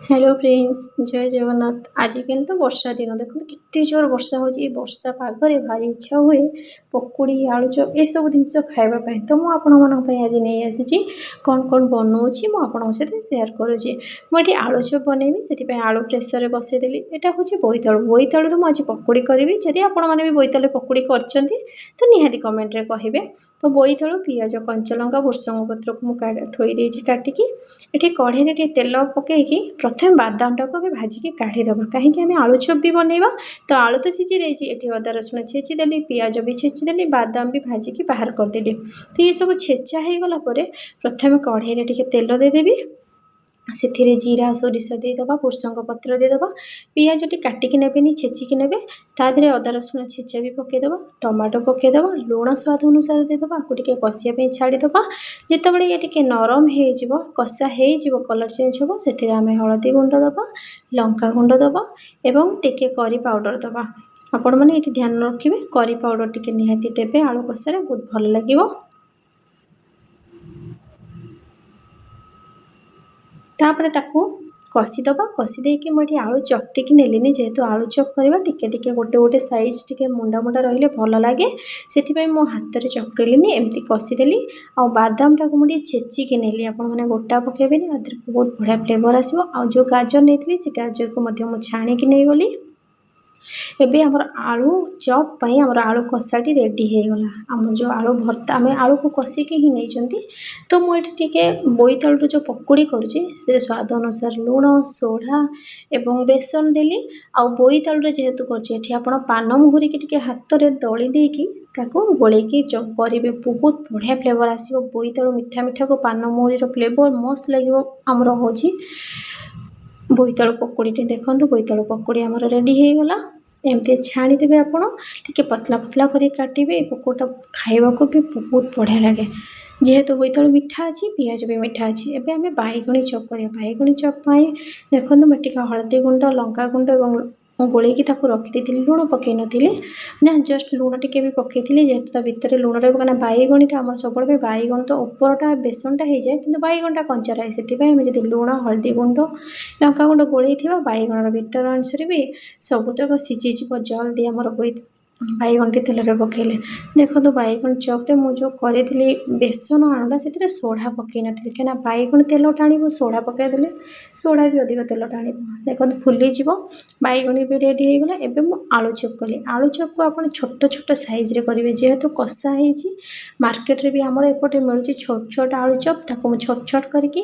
Hello friends जय जगन्नाथ आज କିନ୍ତୁ ବର୍ଷା ଦିନ ଦେଖନ୍ତୁ କେତେ ଜୋର ବର୍ଷା ହେଉଛି। ଏ ବର୍ଷା ପାଗରେ ଭାରି ଇଚ୍ଛା ହୁଏ ପକୁଡ଼ି ଆଳୁଚପ ଏସବୁ ଜିନିଷ ଖାଇବା ପାଇଁ। ତ ମୁଁ ଆପଣମାନଙ୍କ ପାଇଁ ଆଜି ନେଇ ଆସିଛି କ'ଣ କ'ଣ ବନାଉଛି ମୁଁ ଆପଣଙ୍କ ସହିତ ସେୟାର କରୁଛି। ମୁଁ ଏଠି ଆଳୁଚପ ବନେଇବି, ସେଥିପାଇଁ ଆଳୁ ପ୍ରେସରରେ ବସେଇଦେଲି। ଏଇଟା ହେଉଛି ବୋଇତାଳୁ, ବୋଇତାଳୁରୁ ମୁଁ ଆଜି ପକୁଡ଼ି କରିବି। ଯଦି ଆପଣମାନେ ବି ବୋଇତାଳୁ ପକୁଡ଼ି କରିଛନ୍ତି ତ ନିହାତି କମେଣ୍ଟରେ କହିବେ। ତ ବୋଇତାଳୁ, ପିଆଜ, କଞ୍ଚାଲଙ୍କା, ଭୃଷଙ୍ଗ ପତ୍ରକୁ ମୁଁ ଥୋଇ ଦେଇଛି କାଟିକି। ଏଠି କଢ଼େଇରେ ଟିକେ ତେଲ ପକେଇକି ପ୍ରଥମେ ବାଦାମଟାକୁ ଆମେ ଭାଜିକି କାଢ଼ିଦେବା, କାହିଁକି ଆମେ ଆଳୁଚପ ବି ବନେଇବା। ତ ଆଳୁ ତ ସିଝି ଦେଇଛି, ଏଠି ଅଦା ରସୁଣ ଛେଚିଦେଲି, ପିଆଜ ବି ଛେଚିଦେଲି, ବାଦାମ ବି ଭାଜିକି ବାହାର କରିଦେଲି। ତ ଏସବୁ ଛେଚା ହେଇଗଲା ପରେ ପ୍ରଥମେ କଢ଼େଇରେ ଟିକେ ତେଲ ଦେଇଦେବି, ସେଥିରେ ଜିରା ସୋରିଷ ଦେଇଦେବା, ଭୃଷଙ୍ଗ ପତ୍ର ଦେଇଦେବା, ପିଆଜଟି କାଟିକି ନେବେନି ଛେଚିକି ନେବେ, ତା ଦେହରେ ଅଦା ରସୁଣ ଛେଚା ବି ପକାଇଦେବା, ଟମାଟୋ ପକାଇଦେବା, ଲୁଣ ସ୍ୱାଦ ଅନୁସାରେ ଦେଇଦେବା, ଆକୁ ଟିକେ କଷିବା ପାଇଁ ଛାଡ଼ିଦେବା। ଯେତେବେଳେ ଇଏ ଟିକେ ନରମ ହେଇଯିବ, କଷା ହେଇଯିବ, କଲର୍ ଚେଞ୍ଜ ହେବ, ସେଥିରେ ଆମେ ହଳଦୀ ଗୁଣ୍ଡ ଦେବା, ଲଙ୍କା ଗୁଣ୍ଡ ଦେବା ଏବଂ ଟିକେ କରି ପାଉଡ଼ର ଦେବା। ଆପଣମାନେ ଏଠି ଧ୍ୟାନ ରଖିବେ, କରି ପାଉଡ଼ର ଟିକେ ନିହାତି ଦେବେ, ଆଳୁ କଷାରେ ବହୁତ ଭଲ ଲାଗିବ। ତାପରେ ତାକୁ କଷିଦେବା, କଷି ଦେଇକି ମୁଁ ଏଠି ଆଳୁ ଚକଟିକି ନେଲିନି, ଯେହେତୁ ଆଳୁ ଚପ୍ କରିବା ଟିକେ ଟିକେ ଗୋଟେ ଗୋଟେ ସାଇଜ୍ ଟିକେ ମୁଣ୍ଡା ମୁଣ୍ଡା ରହିଲେ ଭଲ ଲାଗେ, ସେଥିପାଇଁ ମୁଁ ହାତରେ ଚକଟିଲିନି, ଏମିତି କଷିଦେଲି। ଆଉ ବାଦାମଟାକୁ ମୁଁ ଟିକେ ଛେଚିକି ନେଲି, ଆପଣମାନେ ଗୋଟା ପକାଇବେନି, ତା ଦେହରେ ବହୁତ ବଢ଼ିଆ ଫ୍ଲେଭର୍ ଆସିବ। ଆଉ ଯେଉଁ ଗାଜର ନେଇଥିଲି ସେ ଗାଜରକୁ ମଧ୍ୟ ମୁଁ ଛାଣିକି ନେଇଗଲି। ଏବେ ଆମର ଆଳୁ ଚପ୍ ପାଇଁ ଆମର ଆଳୁ କଷାଟି ରେଡ଼ି ହେଇଗଲା। ଆମର ଯେଉଁ ଆଳୁ ଭର୍ତ୍ତା, ଆମେ ଆଳୁକୁ କଷିକି ହିଁ ନେଇଛନ୍ତି। ତ ମୁଁ ଏଠି ଟିକେ ବୋଇତାଳୁର ଯେଉଁ ପକୁଡ଼ି କରୁଛି ସେଥିରେ ସ୍ୱାଦ ଅନୁସାରେ ଲୁଣ, ସୋଢ଼ା ଏବଂ ବେସନ ଦେଲି। ଆଉ ବୋଇତାଳୁରେ ଯେହେତୁ କରୁଛି, ଏଠି ଆପଣ ପାନମହୁରିକି ଟିକେ ହାତରେ ଦଳି ଦେଇକି ତାକୁ ଗୋଳେଇକି କରିବେ, ବହୁତ ବଢ଼ିଆ ଫ୍ଲେଭର୍ ଆସିବ। ବୋଇତାଳୁ ମିଠା ମିଠାକୁ ପାନମହୁରିର ଫ୍ଲେଭର୍ ମସ୍ତ ଲାଗିବ। ଆମର ହେଉଛି ବୋଇତାଳୁ ପକୁଡ଼ିଟି, ଦେଖନ୍ତୁ ବୋଇତାଳୁ ପକୁଡ଼ି ଆମର ରେଡ଼ି ହେଇଗଲା। ଏମିତି ଛାଣିଦେବେ, ଆପଣ ଟିକେ ପତଲା ପତଲା କରି କାଟିବେ। ଏ ପକୁଡ଼ିଟା ଖାଇବାକୁ ବି ବହୁତ ବଢ଼ିଆ ଲାଗେ। ଯେହେତୁ ବୋଇତାଳୁ ମିଠା ଅଛି, ପିଆଜ ବି ମିଠା ଅଛି। ଏବେ ଆମେ ବାଇଗଣୀ ଚପ୍ କରିବା। ବାଇଗଣୀ ଚପ୍ ପାଇଁ ଦେଖନ୍ତୁ ମୁଁ ଟିକେ ହଳଦୀ ଗୁଣ୍ଡ, ଲଙ୍କା ଗୁଣ୍ଡ ଏବଂ ମୁଁ ଗୋଳେଇକି ତାକୁ ରଖିଦେଇଥିଲି, ଲୁଣ ପକାଇ ନଥିଲି ନା, ଜଷ୍ଟ ଲୁଣ ଟିକେ ବି ପକାଇଥିଲି, ଯେହେତୁ ତା ଭିତରେ ଲୁଣ ରହିବ। କାହିଁକିନା ବାଇଗଣୀଟା ଆମର ସବୁବେଳେ ବାଇଗଣ ତ ଉପରଟା ବେସନଟା ହେଇଯାଏ, କିନ୍ତୁ ବାଇଗଣଟା କଞ୍ଚା ରହେ। ସେଥିପାଇଁ ଆମେ ଯଦି ଲୁଣ, ହଳଦୀ ଗୁଣ୍ଡ, ଲଙ୍କା ଗୁଣ୍ଡ ଗୋଳେଇଥିବା, ବାଇଗଣର ଭିତର ଅଂଶରେ ବି ସବୁତକ ସିଝିଯିବ ଜଲ୍ଦି ଆମର ବାଇଗଣଟି ତେଲରେ ପକାଇଲେ। ଦେଖନ୍ତୁ ବାଇଗଣ ଚପ୍ରେ ମୁଁ ଯେଉଁ କରିଥିଲି ବେସନ ଆଣଟା, ସେଥିରେ ସୋଢ଼ା ପକାଇ ନଥିଲି, କାହିଁକିନା ବାଇଗଣ ତେଲ ଟାଣିବ, ସୋଢ଼ା ପକାଇଦେଲେ ସୋଢ଼ା ବି ଅଧିକ ତେଲ ଟାଣିବ। ଦେଖନ୍ତୁ ଫୁଲିଯିବ, ବାଇଗଣ ବି ରେଡ଼ି ହେଇଗଲା। ଏବେ ମୁଁ ଆଳୁ ଚପ୍ କଲି। ଆଳୁ ଚପ୍କୁ ଆପଣ ଛୋଟ ଛୋଟ ସାଇଜ୍ରେ କରିବେ, ଯେହେତୁ କଷା ହେଇଛି। ମାର୍କେଟରେ ବି ଆମର ଏପଟେ ମିଳୁଛି ଛୋଟ ଛୋଟ ଆଳୁ ଚପ୍, ତାକୁ ମୁଁ ଛୋଟ ଛୋଟ କରିକି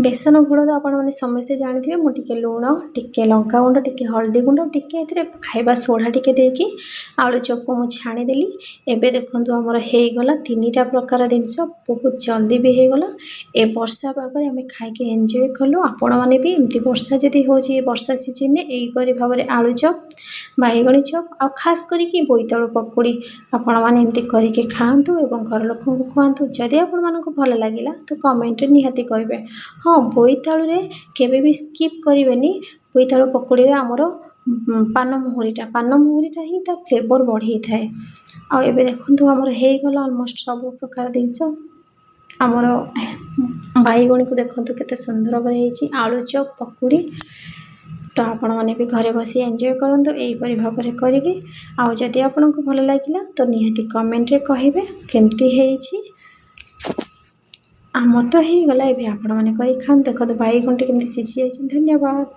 ବେସନ ଘୋଳ ତ ଆପଣମାନେ ସମସ୍ତେ ଜାଣିଥିବେ। ମୁଁ ଟିକେ ଲୁଣ, ଟିକେ ଲଙ୍କାଗୁଣ୍ଡ, ଟିକେ ହଳଦୀ ଗୁଣ୍ଡ, ଟିକେ ଏଥିରେ ଖାଇବା ସୋଢ଼ା ଟିକେ ଦେଇକି ଆଳୁ ଚପ୍କୁ ମୁଁ ଛାଣିଦେଲି। ଏବେ ଦେଖନ୍ତୁ ଆମର ହେଇଗଲା ତିନିଟା ପ୍ରକାର ଜିନିଷ, ବହୁତ ଜଲ୍ଦି ବି ହେଇଗଲା। ଏ ବର୍ଷା ପାଗରେ ଆମେ ଖାଇକି ଏନ୍ଜୟ କଲୁ। ଆପଣମାନେ ବି ଏମିତି ବର୍ଷା ଯଦି ହେଉଛି, ଏ ବର୍ଷା ସିଜନ୍ରେ ଏହିପରି ଭାବରେ ଆଳୁ ଚପ୍, ବାଇଗଣୀ ଚପ୍ ଆଉ ଖାସ୍ କରିକି ବୋଇତାଳୁ ପକୁଡ଼ି ଆପଣମାନେ ଏମିତି କରିକି ଖାଆନ୍ତୁ ଏବଂ ଘର ଲୋକଙ୍କୁ ଖୁଆନ୍ତୁ। ଯଦି ଆପଣମାନଙ୍କୁ ଭଲ ଲାଗିଲା ତ କମେଣ୍ଟରେ ନିହାତି କହିବେ। ହଁ, ବୋଇତାଳୁରେ କେବେ ବି ସ୍କିପ୍ କରିବେନି। ବୋଇତାଳୁ ପକୁଡ଼ିରେ ଆମର ପାନମହୁରିଟା ହିଁ ତା ଫ୍ଲେଭର୍ ବଢ଼େଇଥାଏ। ଆଉ ଏବେ ଦେଖନ୍ତୁ ଆମର ହେଇଗଲା ଅଲମୋଷ୍ଟ ସବୁ ପ୍ରକାର ଜିନିଷ। ଆମର ବାଇଗଣୀକୁ ଦେଖନ୍ତୁ କେତେ ସୁନ୍ଦର ଭାବରେ ହେଇଛି, ଆଳୁ ଚପ୍, ପକୁଡ଼ି। ତ ଆପଣମାନେ ବି ଘରେ ବସି ଏନ୍ଜୟ କରନ୍ତୁ ଏହିପରି ଭାବରେ କରିକି। ଆଉ ଯଦି ଆପଣଙ୍କୁ ଭଲ ଲାଗିଲା ତ ନିହାତି କମେଣ୍ଟରେ କହିବେ କେମିତି ହେଇଛି। ଆମର ତ ହେଇଗଲା, ଏବେ ଆପଣମାନେ କରି ଖାଆନ୍ତୁ। ଦେଖନ୍ତୁ ବାଇଗଣଟି କେମିତି ସିଝି ଯାଇଛି। ଧନ୍ୟବାଦ।